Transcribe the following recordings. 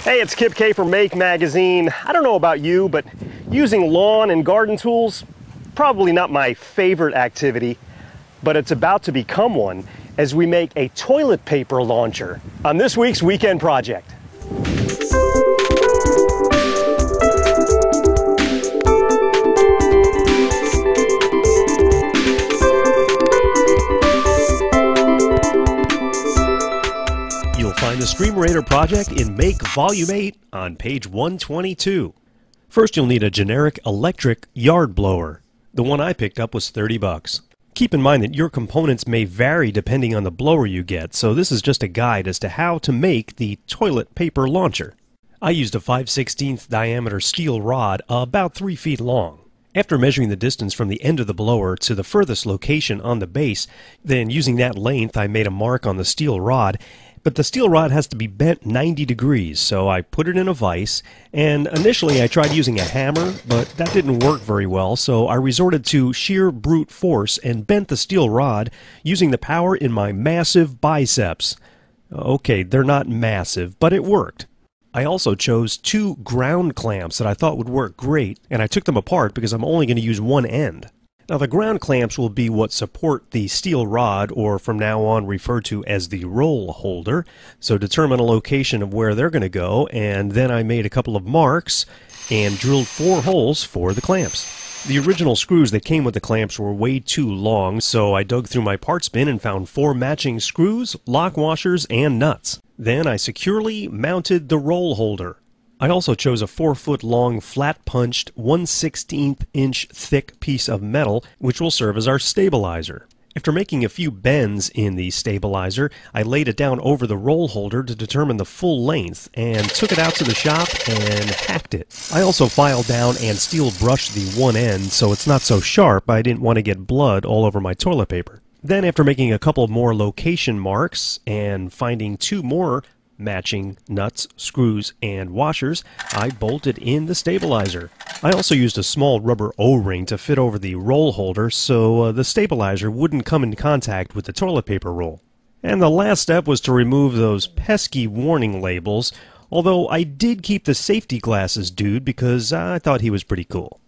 Hey, it's Kip K from Make Magazine. I don't know about you, but using lawn and garden tools, probably not my favorite activity, but it's about to become one as we make a toilet paper launcher on this week's Weekend Project. You'll find the Streamerator project in Make Volume 8 on page 122. First, you'll need a generic electric yard blower. The one I picked up was $30. Keep in mind that your components may vary depending on the blower you get, so this is just a guide as to how to make the toilet paper launcher. I used a 5/16 diameter steel rod about 3 feet long. After measuring the distance from the end of the blower to the furthest location on the base, then using that length I made a mark on the steel rod. But the steel rod has to be bent 90 degrees, so I put it in a vise, and initially I tried using a hammer, but that didn't work very well, so I resorted to sheer brute force and bent the steel rod using the power in my massive biceps. Okay, they're not massive, but it worked. I also chose 2 ground clamps that I thought would work great, and I took them apart because I'm only going to use one end. Now the ground clamps will be what support the steel rod, or from now on referred to as the roll holder, so determine a location of where they're going to go, and then I made a couple of marks and drilled 4 holes for the clamps. The original screws that came with the clamps were way too long, so I dug through my parts bin and found 4 matching screws, lock washers, and nuts. Then I securely mounted the roll holder. I also chose a 4-foot-long, flat-punched, 1/16-inch thick piece of metal, which will serve as our stabilizer. After making a few bends in the stabilizer, I laid it down over the roll holder to determine the full length, and took it out to the shop and hacked it. I also filed down and steel brushed the one end so it's not so sharp. I didn't want to get blood all over my toilet paper. Then, after making a couple more location marks and finding 2 more matching nuts, screws, and washers, I bolted in the stabilizer. I also used a small rubber O-ring to fit over the roll holder so the stabilizer wouldn't come in contact with the toilet paper roll. And the last step was to remove those pesky warning labels, although I did keep the safety glasses dude because I thought he was pretty cool.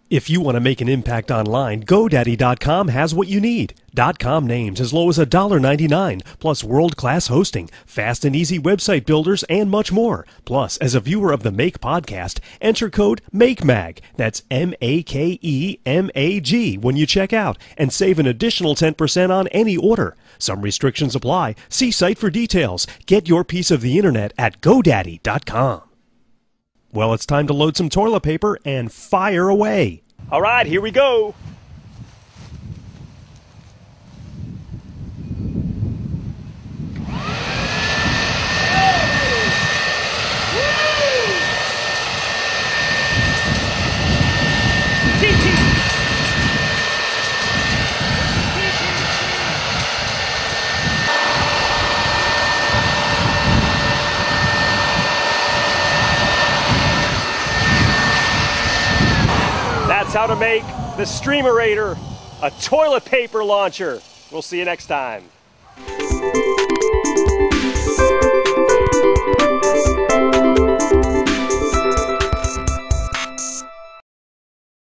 If you want to make an impact online, GoDaddy.com has what you need. .com names as low as $1.99, plus world-class hosting, fast and easy website builders, and much more. Plus, as a viewer of the Make podcast, enter code MAKEMAG, that's MAKEMAG, when you check out, and save an additional 10% on any order. Some restrictions apply. See site for details. Get your piece of the internet at GoDaddy.com. Well, it's time to load some toilet paper and fire away. All right, here we go. That's how to make the Streamerator a toilet paper launcher. We'll see you next time.